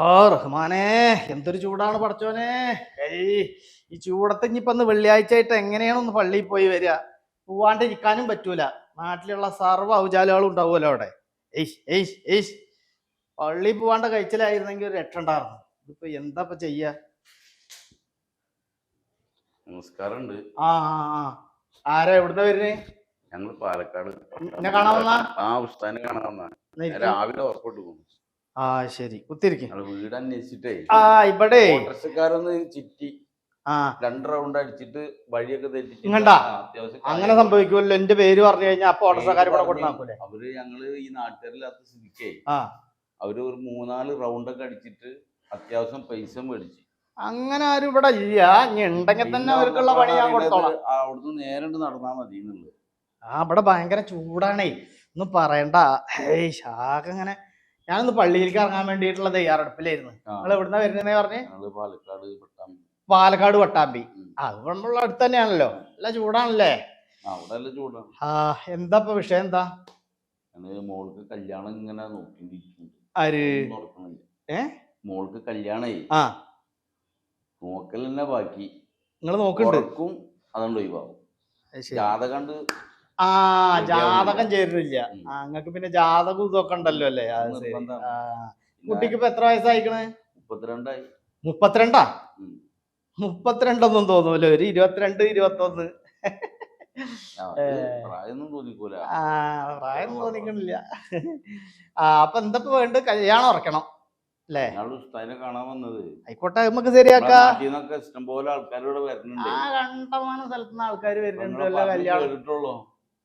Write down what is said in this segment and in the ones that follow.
ആ റഹ്മാനേ, എന്തൊരു ചൂടാണ് പടച്ചോനെ. ഏയ്, ഈ ചൂടത്ത് ഇനിയിപ്പൊ ഒന്ന് വെള്ളിയാഴ്ച ആയിട്ട് എങ്ങനെയാണ് ഒന്ന് പള്ളിയിൽ പോയി വരിക? പോവാണ്ടിരിക്കാനും പറ്റൂല. നാട്ടിലുള്ള സർവ്വ ഔചാലുകളും ഉണ്ടാവുമല്ലോ അവിടെ. ഏയ് ഏയ് ഏയ്, പള്ളിയിൽ പോവാണ്ട് കഴിച്ചിലായിരുന്നെങ്കിൽ ഒരു രക്ഷണ്ടായിരുന്നു. ഇതിപ്പോ എന്താ ഇപ്പൊ ചെയ്യാ? നമസ്കാരമുണ്ട്. ആ ആ ആ ആരാ എവിടുന്ന വരുന്നേ? ഞങ്ങൾ പാലക്കാട്. എന്നെ കാണാൻ വന്നാ? ആ ഉസ്താദിനെ കാണാൻ വന്നാ. രാവിലെ ഉറപ്പിട്ട് പോകും. ആ ശരി, കുത്തിരിക്കും. വീട് അന്വേഷിച്ചിട്ടേ ആ ഇവിടെ ഓട്ടർഷക്കാരൊന്ന് ചിറ്റി ആ 2 റൗണ്ട് അടിച്ചിട്ട് വഴിയൊക്കെ തെറ്റിച്ചിട്ട് ഇങ്ങണ്ടാ അത്യാവശ്യം അങ്ങനെ സംഭവിക്കുമല്ലോ. എന്റെ പേര് പറഞ്ഞു കഴിഞ്ഞാൽ അപ്പൊ ഓട്ടർഷക്കാർ ഇവിടെ കൊണ്ടാക്കൂലേ? അവര് ഞങ്ങള് ഈ നാട്ടുകാരില്ലാത്ത സ്ഥിതിക്കേ ആ അവര് ഒരു 3-4 റൗണ്ടൊക്കെ അടിച്ചിട്ട് അത്യാവശ്യം പൈസ മേടിച്ചു. അങ്ങനെ ആരും ഇവിടെ ഇല്ല. ഇനി ഉണ്ടെങ്കിൽ തന്നെ അവർക്കുള്ള പണി ഞാൻ കൊടുത്തോളാം. അവിടുന്ന് നേരെ നടന്നാ മതി എന്നുള്ളത്. ആ ഇവിടെ ഭയങ്കര ചൂടാണേ, ഒന്നും പറയണ്ട. ഏയ് ശാഖ ഇങ്ങനെ ഞാനൊന്ന് പള്ളിയിലേക്ക് ഇറങ്ങാൻ വേണ്ടിയിട്ടുള്ള തയ്യാറെടുപ്പിലായിരുന്നു. നിങ്ങൾ എവിടുന്ന വരുന്നേ പറഞ്ഞേ? പാലക്കാട് പട്ടാമ്പി. പാലക്കാട് പട്ടാമ്പി. അത് നമ്മളുടെ അടുത്ത് തന്നെയാണല്ലോ. നല്ല ചൂടാണല്ലേ? അവിടെ നല്ല ചൂടാണ്. ആ എന്താ ഇപ്പൊ വിഷയം? എന്താ? മോൾക്ക് കല്യാണം ഇങ്ങനെ നോക്കിയിരിക്കുന്നു. ആര്? മോൾക്ക് കല്യാണേ ആ നോക്കൽ തന്നെ ബാക്കി. നിങ്ങൾ നോക്കുന്നുണ്ട്? അതുകൊണ്ട് ഒഴിവാകും. ജാതകം ആ ജാതകം ചേരുന്നില്ല. അങ്ങക്ക് പിന്നെ ജാതകം ഇതൊക്കെ ഉണ്ടല്ലോ അല്ലേ? കുട്ടിക്ക് ഇപ്പൊ എത്ര വയസ്സായിക്കണ്? 32 ആയി. 32? 32 തോന്നൂല, ഒരു 22, 21. പ്രായമൊന്നും തോന്നിക്കൂല. പ്രായം തോന്നിക്കണില്ല. അപ്പൊ എന്താ വേണ്ട? കല്യാണം ഉറക്കണം അല്ലേ? കാണാൻ വന്നത്. ആയിക്കോട്ടെ, നമുക്ക് ശരിയാക്കാം. ഇഷ്ടംപോലെ ആൾക്കാരോട് വരുന്നുണ്ട്. കണ്ടമാനം സ്ഥലത്തുനിന്ന് ആൾക്കാർ വരുന്നുണ്ട്.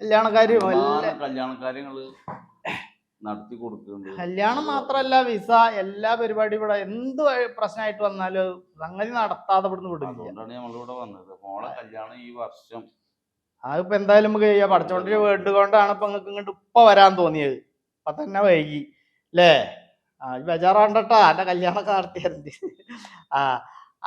കല്യാണക്കാര്യങ്ങള് നടത്തി കൊടുക്കുന്നുണ്ട്. കല്യാണം മാത്രല്ല, വിസ എല്ലാ പരിപാടി ഇവിടെ എന്ത് പ്രശ്നമായിട്ട് വന്നാലും സംഗതി നടത്താതെ ഇവിടുന്ന് വിടില്ല. അതുകൊണ്ടാണ് നമ്മളിവിടെ വന്നത്. മോളെ കല്യാണം ഈ വർഷം. അതിപ്പോ എന്തായാലും നമുക്ക് ചെയ്യാം. പഠിച്ചോണ്ടിരി വേർഡ് കൊണ്ടാണ് ഇപ്പൊ നിങ്ങൾക്ക് ഇങ്ങോട്ട് ഇപ്പൊ വരാൻ തോന്നിയത്. അപ്പൊ തന്നെ വൈകി അല്ലേ? ബേജാറാണ്ടട്ടാ, എന്റെ കല്യാണമൊക്കെ നടത്തിയത്.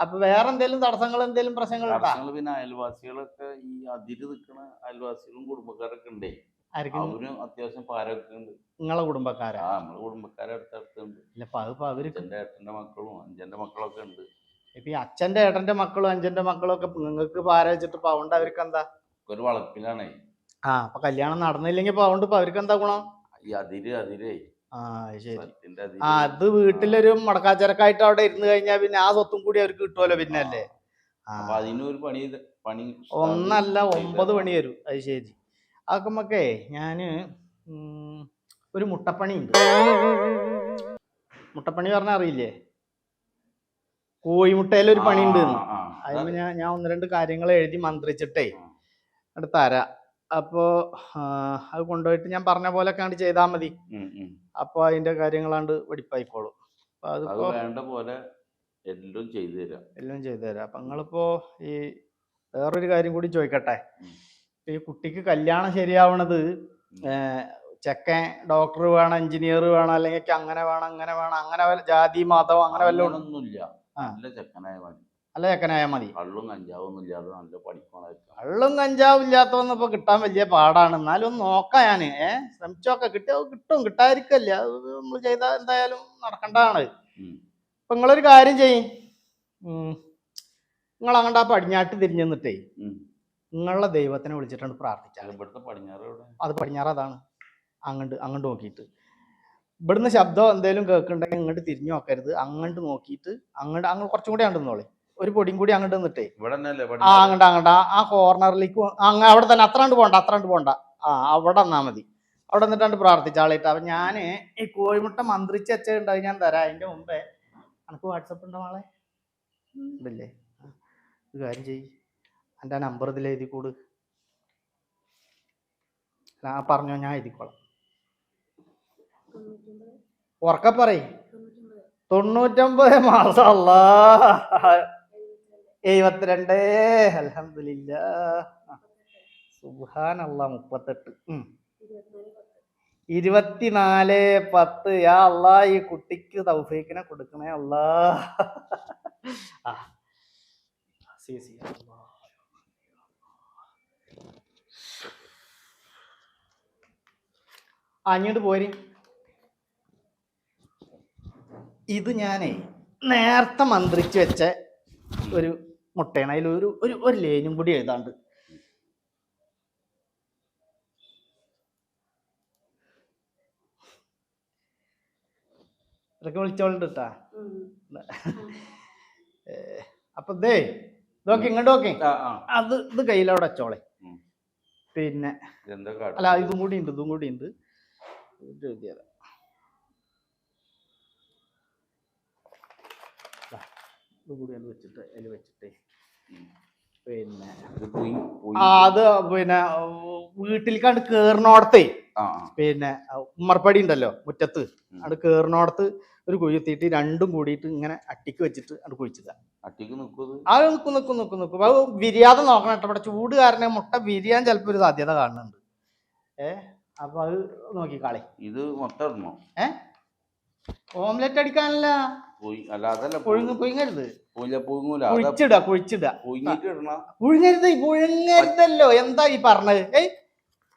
അപ്പൊ വേറെ എന്തേലും തടസ്സങ്ങൾ, എന്തേലും പ്രശ്നങ്ങൾ? പിന്നെ അയൽവാസികളൊക്കെ ഈ അതിര് നിൽക്കുന്ന അയൽവാസികളും കുടുംബക്കാരൊക്കെ ഉണ്ടേ. അവരും അത്യാവശ്യം പാരൊക്കെ ഉണ്ട്. നിങ്ങളെ കുടുംബക്കാരാ? നമ്മളെ കുടുംബക്കാരെ അടുത്തടുത്തുണ്ട്. അച്ഛൻ്റെ ഏട്ടന്റെ മക്കളും അഞ്ചന്റെ മക്കളൊക്കെ ഉണ്ട്. ഇപ്പൊ ഈ അച്ഛന്റെ ഏട്ടന്റെ മക്കളും അഞ്ചന്റെ മക്കളും ഒക്കെ നിങ്ങൾക്ക് പാര വെച്ചിട്ട് പൗണ്ട് അവർക്ക് എന്താ? ഒരു വളപ്പിലാണേ. അപ്പൊ കല്യാണം നടന്നില്ലെങ്കിൽ പൗണ്ട് ഇപ്പൊ അവർക്ക് എന്താ ഗുണം? ഈ അതിരേ. ശരി. അത് വീട്ടിലൊരു മടക്കാച്ചരക്കായിട്ട് അവിടെ ഇരുന്ന് കഴിഞ്ഞാൽ പിന്നെ ആ സ്വത്തും കൂടി അവർക്ക് കിട്ടുമല്ലോ പിന്നെ അല്ലേ? അതിനൊരു പണി 1 അല്ല 9 പണി വരും. അത് ശരി. അതൊക്കെ നമുക്കേ ഞാന് ഒരു മുട്ടപ്പണി ഉണ്ട്. മുട്ടപ്പണി പറഞ്ഞാൽ അറിയില്ലേ? കോഴിമുട്ടയിലൊരു പണി ഉണ്ട്. അതിന് ഞാൻ 1-2 കാര്യങ്ങൾ എഴുതി മന്ത്രിച്ചിട്ടേ അത് തരാം. അപ്പോ അത് കൊണ്ടുപോയിട്ട് ഞാൻ പറഞ്ഞ പോലെ ഒക്കെ ചെയ്താൽ മതി. അപ്പൊ അതിന്റെ കാര്യങ്ങളാണ്ട് വെടിപ്പായിക്കോളും. അപ്പൊ അതിപ്പോ വേണ്ട പോലെ എല്ലാം ചെയ്തു തരാം. അപ്പൊ നിങ്ങളിപ്പോ ഈ വേറൊരു കാര്യം കൂടി ചോദിക്കട്ടെ. ഈ കുട്ടിക്ക് കല്യാണം ശരിയാവണത് ചെക്കൻ ഡോക്ടർ വേണം, എഞ്ചിനീയർ വേണം, അല്ലെങ്കിൽ അങ്ങനെ വേണം, അങ്ങനെ ജാതി മതം അങ്ങനെ വല്ലതും ഒന്നുമില്ല. നല്ല ചെക്കനായ മതി. കള്ളും കഞ്ചാവൊന്നും ഇല്ലാതെ നല്ല പഠിക്കണം. കള്ളും കഞ്ചാവും ഇല്ലാത്തതൊന്നും ഇപ്പൊ കിട്ടാൻ വലിയ പാടാണ്. എന്നാലും ഒന്ന് നോക്കാം. ഞാന് ശ്രമിച്ചോക്കെ. കിട്ടും, കിട്ടാതിരിക്കല്ല. നമ്മൾ ചെയ്താൽ എന്തായാലും നടക്കേണ്ടതാണ്. ഇപ്പൊ നിങ്ങളൊരു കാര്യം ചെയ്യും. നിങ്ങൾ അങ്ങോട്ട് ആ പടിഞ്ഞാട്ട് തിരിഞ്ഞു നിന്നിട്ടേ നിങ്ങളുടെ ദൈവത്തിനെ വിളിച്ചിട്ടുണ്ട് പ്രാർത്ഥിച്ചാൽ. അത് പടിഞ്ഞാറ്, അതാണ്. അങ്ങോട്ട് നോക്കിയിട്ട് ഇവിടുന്ന് ശബ്ദം എന്തെങ്കിലും കേൾക്കുന്നുണ്ടെങ്കിൽ ഇങ്ങോട്ട് തിരിഞ്ഞു നോക്കരുത്. അങ്ങോട്ട് നോക്കിയിട്ട് അങ്ങോട്ട് കുറച്ചും കൂടി അങ്ങോട്ട് ഒരു പൊടിയും കൂടി അങ്ങോട്ട് നിന്നിട്ടേ അങ്ങോട്ട് ആ കോർണറിലേക്ക് അവിടെ തന്നെ. അത്രാണ്ട് പോണ്ട. അവിടെ നിന്നാ മതി. അവിടെ നിന്നിട്ടാണ്ട് പ്രാർത്ഥിച്ചാളിട്ട്. അപ്പൊ ഞാന് ഈ കോഴിമുട്ട മന്ത്രിച്ച് വെച്ചിട്ടുണ്ടാവും, ഞാൻ തരാം. അതിന്റെ മുമ്പേ എനിക്ക് വാട്സപ്പ് ഉണ്ടോ നാളെ? ഉണ്ടല്ലേ? ഒരു കാര്യം ചെയ്യ്, എൻ്റെ നമ്പർ ഇതിൽ എഴുതിക്കൂട്. പറഞ്ഞോ, ഞാൻ എഴുതിക്കോളാം. ഉറക്കെ പറയും. 99 മാസം. അല്ലാ 72. അൽഹംദുലില്ലാഹ്. സുബ്ഹാനല്ലാഹ്. 38. 24/10. യാ അല്ലാ, ഈ കുട്ടിക്ക് തൗഫീഖിനെ കൊടുക്കണേ അല്ലാ. അങ്ങോട്ട് പോരി. ഇത് ഞാനേ നേരത്തെ മന്ത്രിച്ച് വെച്ച ഒരു മുട്ടയാണ്. അതിൽ ഒരു ലേനും കൂടി എഴുതാണ്ട്. ഇതൊക്കെ വിളിച്ചോളുണ്ട് കേട്ടാ. അപ്പൊ ഇതൊക്കെ ഇങ്ങോട്ട് നോക്കി ഇത് കയ്യിലവിടെ വെച്ചോളെ. പിന്നെ അല്ല ഇതും കൂടി ഉണ്ട് ഇതും കൂടി ഉണ്ട്. ഇതും കൂടി വെച്ചിട്ട് അതിൽ വെച്ചിട്ടേ പിന്നെ അത് പിന്നെ വീട്ടിലേക്കാണ്ട് കേറിനോടത്തേ പിന്നെ ഉമ്മർപ്പടി ഉണ്ടല്ലോ മുറ്റത്ത്, അത് കേറിനോടത്ത് ഒരു കുഴിത്തിയിട്ട് രണ്ടും കൂടിയിട്ട് ഇങ്ങനെ അട്ടിക്ക് വെച്ചിട്ട് അത് കുഴിച്ചില്ല. അത് നിക്കും അത് വിരിയാതെ നോക്കണം കേട്ടോ. ഇവിടെ ചൂട് കാരണം മുട്ട വിരിയാൻ ചിലപ്പോ ഒരു സാധ്യത കാണുന്നുണ്ട്. അപ്പൊ അത് നോക്കിക്കാളെ. ഇത് മൊത്തം ഓംലെറ്റ് അടിക്കാനല്ല, പുഴുങ്ങരുത്. പുഴുങ്ങരുതല്ലോ. എന്താ ഈ പറഞ്ഞത്?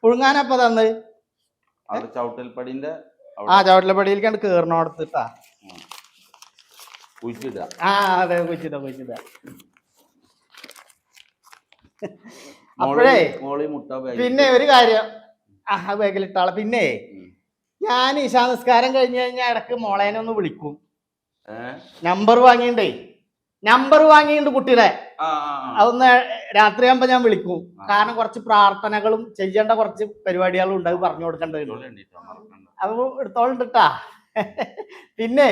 പുഴുങ്ങാനപ്പ തന്നത് ചവിട്ടൽപ്പടിന്റെ ചവിട്ടൽപ്പടിയിലേക്കാണ്ട് കേറിനോടത്തിട്ടാ. അതെ കുഴിച്ചിട. അപ്പോഴേ പിന്നെ ഒരു കാര്യം ബാഗിലിട്ടാളെ. പിന്നെ ഞാൻ ഇശാ നിസ്കാരം കഴിഞ്ഞു കഴിഞ്ഞാൽ ഇടക്ക് മോളേനെ ഒന്ന് വിളിക്കും. നമ്പർ വാങ്ങിയിട്ടുണ്ട് കുട്ടിയുടെ. അതൊന്ന് രാത്രിയാകുമ്പോ ഞാൻ വിളിക്കും. കാരണം കുറച്ച് പ്രാർത്ഥനകളും ചെയ്യേണ്ട കുറച്ച് പരിപാടികളും ഉണ്ട്, അത് പറഞ്ഞു കൊടുക്കേണ്ടതുണ്ട്. അപ്പൊ എടുത്തോളിട്ടാ. പിന്നെ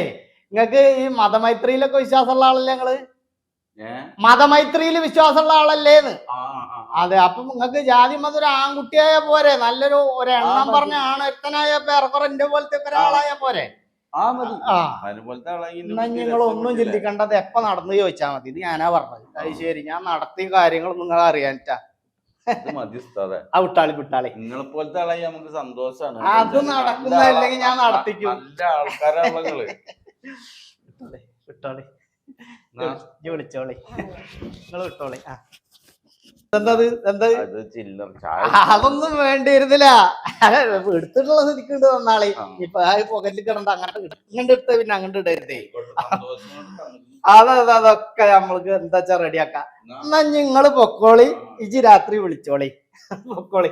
നിങ്ങക്ക് ഈ മതമൈത്രിയിലൊക്കെ വിശ്വാസമുള്ള ആളല്ലേ നിങ്ങള്? മതമൈത്രിയിൽ വിശ്വാസമുള്ള ആളല്ലേന്ന്? അതെ. അപ്പൊ നിങ്ങക്ക് ജാതി മത ഒരു ആൺകുട്ടിയായ പോരെ, നല്ലൊരു എണ്ണം പറഞ്ഞ ആണൊരുത്തനായ പേർക്കുറെ എന്റെ പോലത്തെ ഒരാളായ പോരെ. നിങ്ങളൊന്നും ചിന്തിക്കേണ്ടത് എപ്പ നടന്നു ചോദിച്ചാൽ മതി. ഇത് ഞാനാ പറഞ്ഞത്. അത് ശരി, ഞാൻ നടത്തിയ കാര്യങ്ങളൊന്നും നിങ്ങൾ അറിയാനിട്ടാ. വിട്ടാളി നിങ്ങളെ പോലത്തെ ആളായി നമുക്ക് സന്തോഷാണ്. അത് നടക്കുന്നല്ലെങ്കിൽ ഞാൻ നടത്തിക്കും. വിട്ടോളി വിളിച്ചോളി, നിങ്ങൾ വിട്ടോളി. അതൊന്നും വേണ്ടി വരുന്നില്ല. എടുത്തിട്ടുള്ള സ്ഥിതിക്കുണ്ട് വന്നാളെ. ഇപ്പൊ ആ പോക്കറ്റിൽ കിടണ്ട അങ്ങോട്ട് ഇങ്ങോട്ട് ഇട്ട് പിന്നെ അങ്ങോട്ട് ഇടരുതേ. അതൊക്കെ നമ്മൾക്ക് എന്താ വെച്ചാ റെഡിയാക്കാം. എന്നാ നിങ്ങള് പൊക്കോളി, ഇജി രാത്രി വിളിച്ചോളി. പൊക്കോളി,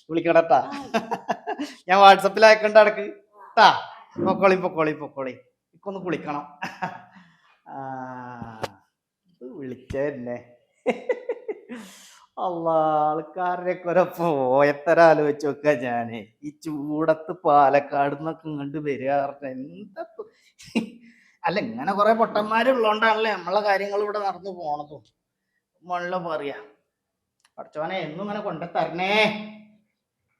വിളിക്കണട്ടാ. ഞാൻ വാട്സപ്പിൽ അയക്കണ്ട ഇടക്ക് ട്ടാ. പൊക്കോളി ഇക്കൊന്ന് കുളിക്കണം. വിളിച്ചന്നെ ആൾക്കാരുടെയൊക്കെ ഒരു പോയത്തര ആലോചിച്ച് നോക്ക. ഞാന് ഈ ചൂടത്ത് പാലക്കാട് നിന്നൊക്കെ ഇങ്ങോട്ട് വരിക എന്താ അല്ല, ഇങ്ങനെ കുറെ പൊട്ടന്മാരുള്ളോണ്ടാണല്ലേ നമ്മളെ കാര്യങ്ങൾ ഇവിടെ നടന്നു പോണതും. മുള്ള പറയാ പഠിച്ചവനെ എന്നും ഇങ്ങനെ കൊണ്ടുതരണേ.